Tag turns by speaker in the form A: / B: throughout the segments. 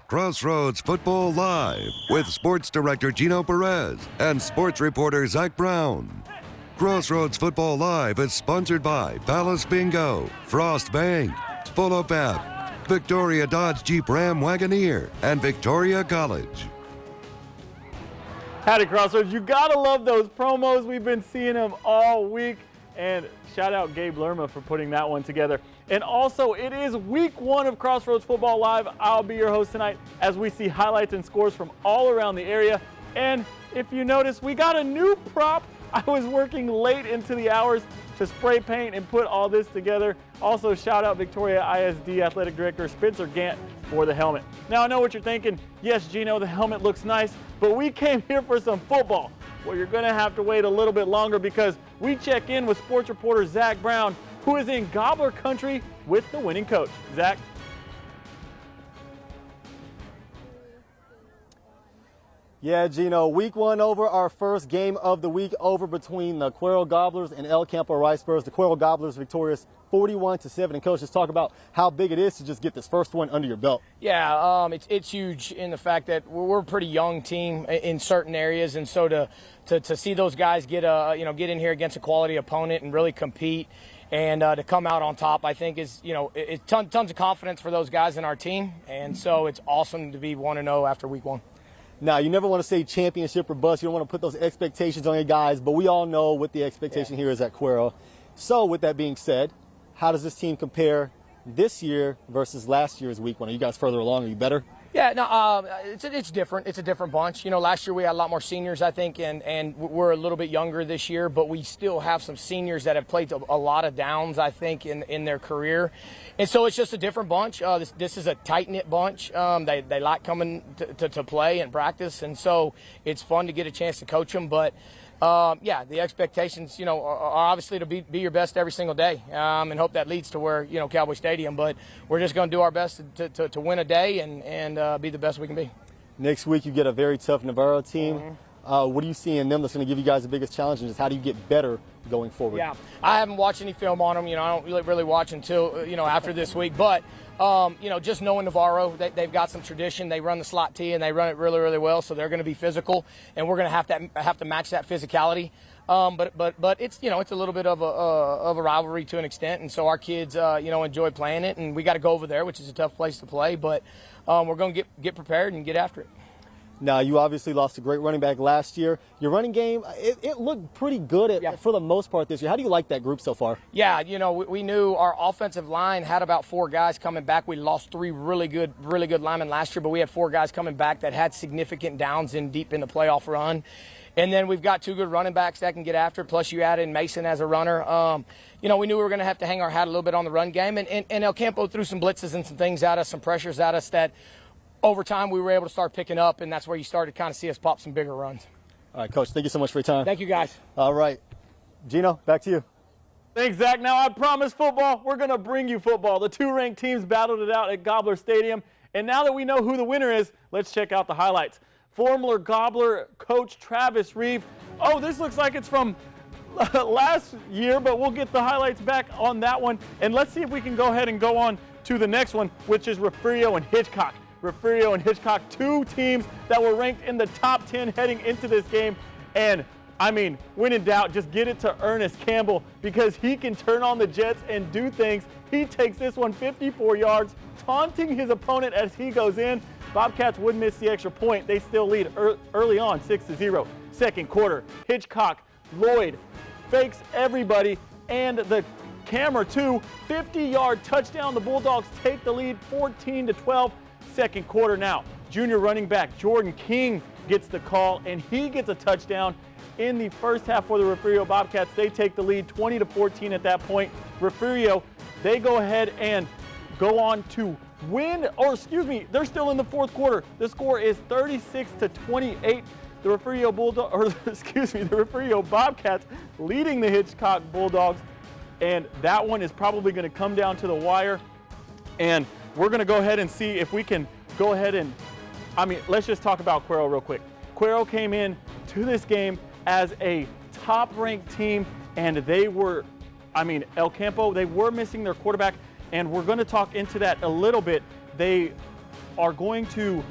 A: Crossroads Football Live with Sports Director Gino Perez and Sports Reporter Zach Brown. Crossroads Football Live is sponsored by Palace Bingo, Frost Bank, Full Pep, Victoria Dodge Jeep Ram Wagoneer, and Victoria College.
B: Howdy, Crossroads. You gotta love those promos. We've been seeing them all week. And shout out Gabe Lerma for putting that one together. And also, it is week 1 of Crossroads Football Live. I'll be your host tonight as we see highlights and scores from all around the area. And if you notice, we got a new prop. I was working late into the hours to spray paint and put all this together. Also, shout out Victoria ISD Athletic Director Spencer Gant for the helmet. Now, I know what you're thinking. Yes, Gino, the helmet looks nice, but we came here for some football. Well, you're going to have to wait a little bit longer because we check in with sports reporter Zach Brown, who is in Gobbler Country with the winning coach. Zach?
C: Yeah, Gino, week 1 over, our first game of the week over between the Cuero Gobblers and El Campo Ricebirds. The Cuero Gobblers victorious 41-7. And coach, just talk about how big it is to just get this first one under your belt.
D: Yeah, it's huge in the fact that we're a pretty young team in certain areas, and so to see those guys get in here against a quality opponent and really compete and to come out on top, I think is it's tons of confidence for those guys in our team, and so it's awesome to be 1-0 after week 1.
C: Now, you never want to say championship or bust. You don't want to put those expectations on your guys, but we all know what the expectation here is at Cuero. So, with that being said, how does this team compare this year versus last year's week 1? Are you guys further along? Are you better?
D: Yeah, no, it's different. It's a different bunch. Last year we had a lot more seniors, I think, and we're a little bit younger this year, but we still have some seniors that have played a lot of downs, I think, in their career. And so it's just a different bunch. This is a tight-knit bunch. They like coming to play and practice, and so it's fun to get a chance to coach them. But, yeah, the expectations, are obviously to be your best every single day, and hope that leads to where, Cowboy Stadium. But we're just going to do our best to win a day and be the best we can be.
C: Next week you get a very tough Navarro team. Mm-hmm. What do you see in them that's going to give you guys the biggest challenge, and just how do you get better going forward?
D: Yeah, I haven't watched any film on them. I don't really watch until, after this week. But, just knowing Navarro, they've got some tradition. They run the slot T, and they run it really, really well, so they're going to be physical, and we're going to have to match that physicality. But it's it's a little bit of a rivalry to an extent, and so our kids enjoy playing it, and we got to go over there, which is a tough place to play. But we're going to get prepared and get after it.
C: Now, you obviously lost a great running back last year. Your running game, it looked pretty good for the most part this year. How do you like that group so far?
D: Yeah, we knew our offensive line had about 4 guys coming back. We lost 3 really good linemen last year, but we had 4 guys coming back that had significant downs deep in the playoff run. And then we've got 2 good running backs that can get after it, plus you add in Mason as a runner. We knew we were going to have to hang our hat a little bit on the run game, and El Campo threw some blitzes and some things at us, some pressures at us that over time we were able to start picking up, and that's where you started to kind of see us pop some bigger runs.
C: All right, Coach, thank you so much for your time.
D: Thank you, guys.
C: All right. Gino, back to you.
B: Thanks, Zach. Now, I promise football, we're going to bring you football. The 2 ranked teams battled it out at Gobbler Stadium, and now that we know who the winner is, let's check out the highlights. Former Gobbler coach Travis Reeve. Oh, this looks like it's from last year, but we'll get the highlights back on that one. And let's see if we can go ahead and go on to the next one, which is Refugio and Hitchcock. Refugio and Hitchcock, 2 teams that were ranked in the top 10 heading into this game. And, when in doubt, just get it to Ernest Campbell because he can turn on the jets and do things. He takes this one 54 yards, taunting his opponent as he goes in. Bobcats would miss the extra point. They still lead early on, 6-0. Second quarter, Hitchcock, Lloyd fakes everybody, and the camera too. 50-yard touchdown. The Bulldogs take the lead, 14-12. Second quarter now. Junior running back Jordan King gets the call, and he gets a touchdown in the first half for the Refugio Bobcats. They take the lead, 20-14 at that point. Refugio, they go ahead and go on to win, they're still in the fourth quarter. The score is 36-28. The Refugio the Refugio Bobcats leading the Hitchcock Bulldogs, and that one is probably going to come down to the wire. And we're going to go ahead and see if we can go ahead and, let's just talk about Cuero real quick. Cuero came in to this game as a top-ranked team, and they were, El Campo, they were missing their quarterback, and we're going to talk into that a little bit. They are going to,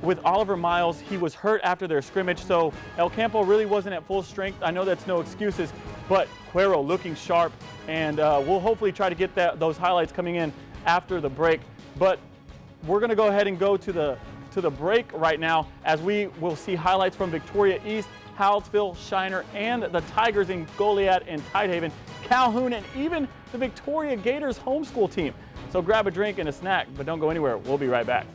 B: with Oliver Miles, he was hurt after their scrimmage, so El Campo really wasn't at full strength. I know that's no excuses, but Cuero looking sharp, and we'll hopefully try to get those highlights coming in after the break. But we're going to go ahead and go to the break right now, as we will see highlights from Victoria East, Hallettsville, Shiner, and the Tigers in Goliad and Tidehaven, Calhoun, and even the Victoria Gators homeschool team. So grab a drink and a snack, but don't go anywhere. We'll be right back.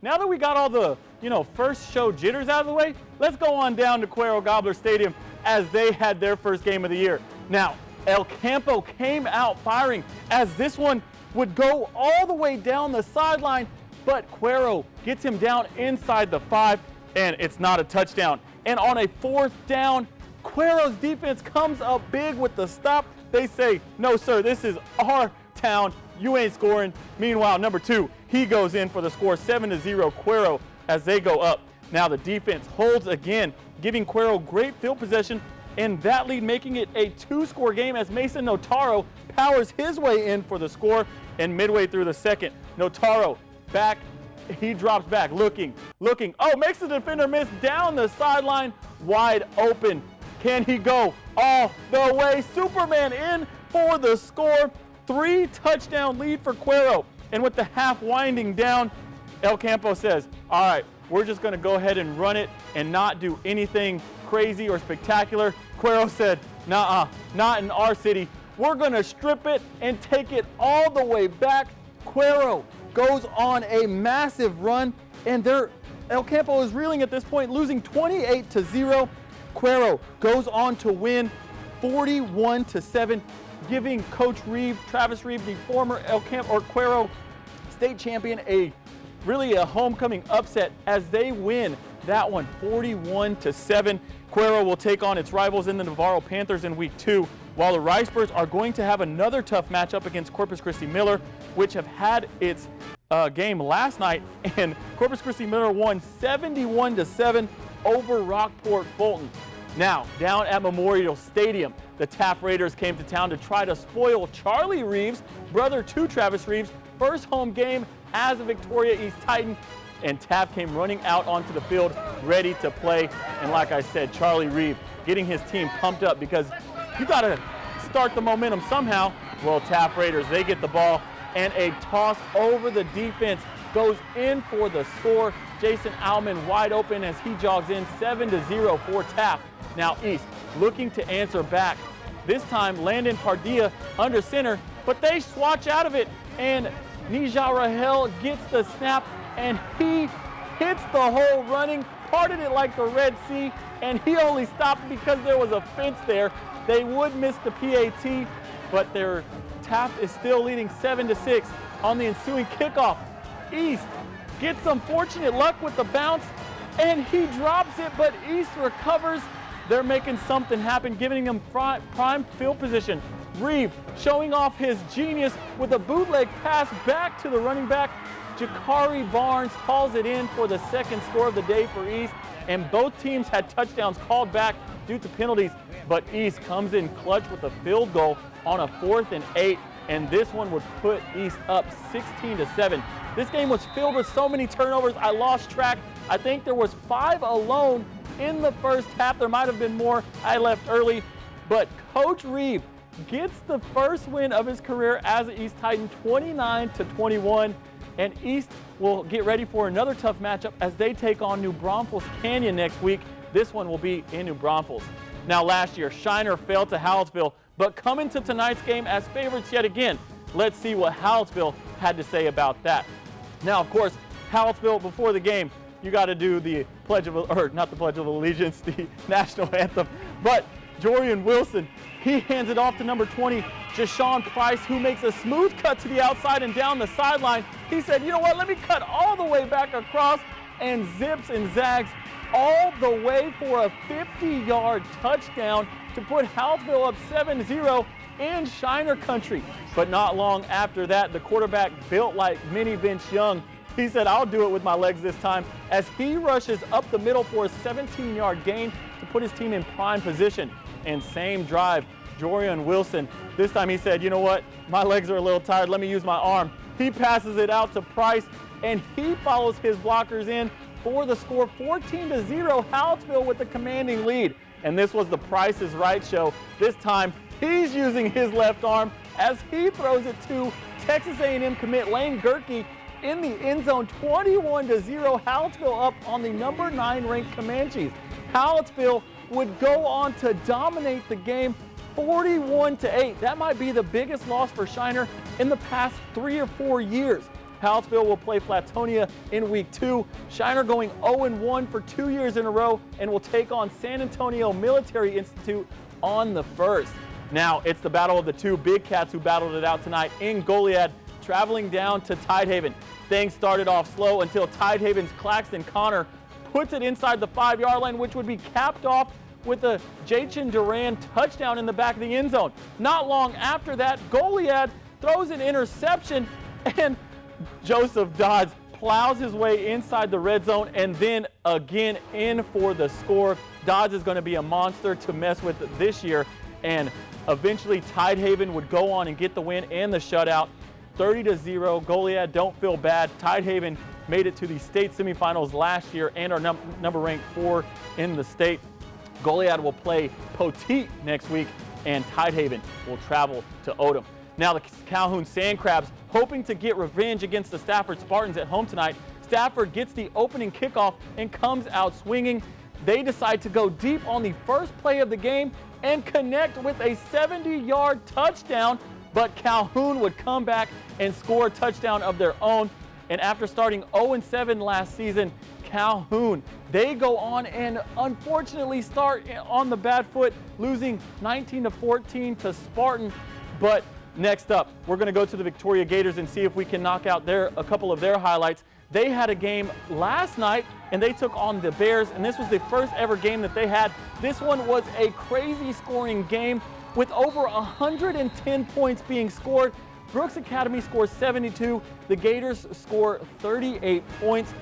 B: Now that we got all the, first show jitters out of the way, let's go on down to Cuero Gobbler Stadium as they had their first game of the year. Now, El Campo came out firing as this one would go all the way down the sideline, but Cuero gets him down inside the 5, and it's not a touchdown. And on a 4th down, Cuero's defense comes up big with the stop. They say, no, sir, this is our town. You ain't scoring. Meanwhile, number 2, he goes in for the score, 7-0 Cuero as they go up. Now the defense holds again, giving Cuero great field possession, and that lead making it a 2-score game as Mason Notaro powers his way in for the score. And midway through the second, Notaro back, he drops back, looking, oh, makes the defender miss down the sideline, wide open. Can he go all the way? Superman in for the score. 3-touchdown lead for Cuero. And with the half winding down, El Campo says, all right, we're just going to go ahead and run it and not do anything crazy or spectacular. Cuero said, nah, not in our city. We're going to strip it and take it all the way back. Cuero goes on a massive run, and El Campo is reeling at this point, losing 28-0. Cuero goes on to win 41-7. Giving Coach Reeve, Travis Reeve, the former El Campo or Cuero state champion, really a homecoming upset as they win that one 41-7. Cuero will take on its rivals in the Navarro Panthers in week 2, while the Ricebirds are going to have another tough matchup against Corpus Christi Miller, which have had its game last night, and Corpus Christi Miller won 71-7 over Rockport Fulton. Now, down at Memorial Stadium, the Taft Raiders came to town to try to spoil Charlie Reeves, brother to Travis Reeves, first home game as a Victoria East Titan, and Taft came running out onto the field ready to play. And like I said, Charlie Reeves getting his team pumped up because you got to start the momentum somehow. Well, Taft Raiders, they get the ball, and a toss over the defense goes in for the score. Jason Allman wide open as he jogs in, 7-0 for Taft. Now East looking to answer back. This time Landon Pardilla under center, but they swatch out of it, and Nija Rahel gets the snap, and he hits the hole running, parted it like the Red Sea, and he only stopped because there was a fence there. They would miss the PAT, but their Taft is still leading 7-6 on the ensuing kickoff. East gets some fortunate luck with the bounce, and he drops it, but East recovers. They're making something happen, giving them prime field position Reeve showing off his genius with a bootleg pass back to the running back. Jakari Barnes hauls it in for the second score of the day for East, and both teams had touchdowns called back due to penalties, but East comes in clutch with a field goal on a 4th and 8, and this one would put East up 16-7. This game was filled with so many turnovers, I lost track. I think there was 5 alone in the first half. There might have been more. I left early, but Coach Reeve gets the first win of his career as an East Titan, 29-21, and East will get ready for another tough matchup as they take on New Braunfels Canyon next week. This one will be in New Braunfels. Now, last year, Shiner fell to Hallettsville, but coming to tonight's game as favorites yet again. Let's see what Hallettsville had to say about that. Now, of course, Hallettsville, before the game, you got to do the Pledge of, or not the Pledge of Allegiance, the national anthem. But Jorian Wilson, he hands it off to number 20, Jashawn Price, who makes a smooth cut to the outside and down the sideline. He said, you know what, let me cut all the way back across, and zips and zags all the way for a 50-yard touchdown to put Hallettsville up 7-0 in Shiner country. But not long after that, the quarterback, built like mini Vince Young, he said, I'll do it with my legs this time, as he rushes up the middle for a 17-yard gain to put his team in prime position. And same drive, Jorian Wilson, this time he said, you know what, my legs are a little tired, let me use my arm. He passes it out to Price, and he follows his blockers in for the score, 14-0, Hallettsville with the commanding lead. And this was the Price is Right show. This time, he's using his left arm as he throws it to Texas A&M commit Lane Gerke in the end zone, 21-0, Hallettsville up on the number 9 ranked Comanches. Hallettsville would go on to dominate the game 41-8. That might be the biggest loss for Shiner in the past 3 or 4 years. Hallettsville will play Flatonia in week 2. Shiner going 0-1 for 2 years in a row and will take on San Antonio Military Institute on the 1st. Now it's the battle of the two big cats who battled it out tonight in Goliad, traveling down to Tidehaven. Things started off slow until Tidehaven's Claxton Connor puts it inside the 5-yard line, which would be capped off with a Jachin Duran touchdown in the back of the end zone. Not long after that, Goliad throws an interception, and Joseph Dodds plows his way inside the red zone and then again in for the score. Dodds is going to be a monster to mess with this year, and eventually Tidehaven would go on and get the win and the shutout. 30-0, Goliad don't feel bad. Tidehaven made it to the state semifinals last year and are number ranked 4 in the state. Goliad will play Poteet next week, and Tidehaven will travel to Odom. Now the Calhoun Sand Crabs hoping to get revenge against the Stafford Spartans at home tonight. Stafford gets the opening kickoff and comes out swinging. They decide to go deep on the first play of the game and connect with a 70-yard touchdown, but Calhoun would come back and score a touchdown of their own. And after starting 0-7 last season, Calhoun, they go on and unfortunately start on the bad foot, losing 19-14 to Spartan. But next up, we're going to go to the Victoria Gators and see if we can knock out a couple of their highlights. They had a game last night and they took on the Bears, and this was the first ever game that they had. This one was a crazy scoring game with over 110 points being scored. Brooks Academy scores 72. The Gators score 38 points.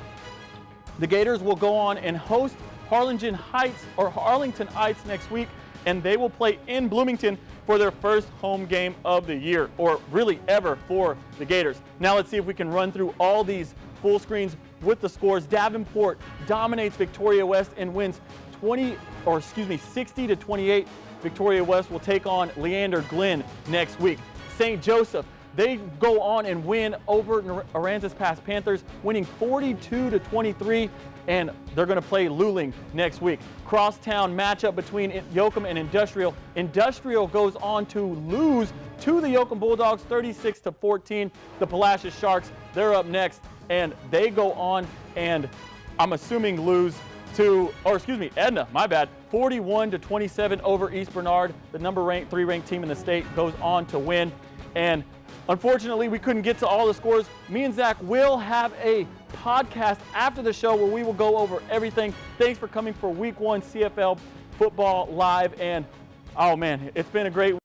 B: The Gators will go on and host Arlington Heights next week, and they will play in Bloomington for their first home game of the year, or really ever for the Gators. Now let's see if we can run through all these full screens with the scores. Davenport dominates Victoria West and wins 60-28. Victoria West will take on Leander Glenn next week. St. Joseph, they go on and win over Aransas Pass Panthers, winning 42-23, and they're going to play Luling next week. Crosstown matchup between Yoakum and Industrial. Industrial goes on to lose to the Yoakum Bulldogs 36-14. The Palacios Sharks, they're up next, and they go on and I'm assuming lose to, Edna, my bad, 41-27 over East Bernard. The number 3 ranked team in the state goes on to win. And unfortunately, we couldn't get to all the scores. Me and Zach will have a podcast after the show where we will go over everything. Thanks for coming for week 1 CFL football live. And oh man, it's been a great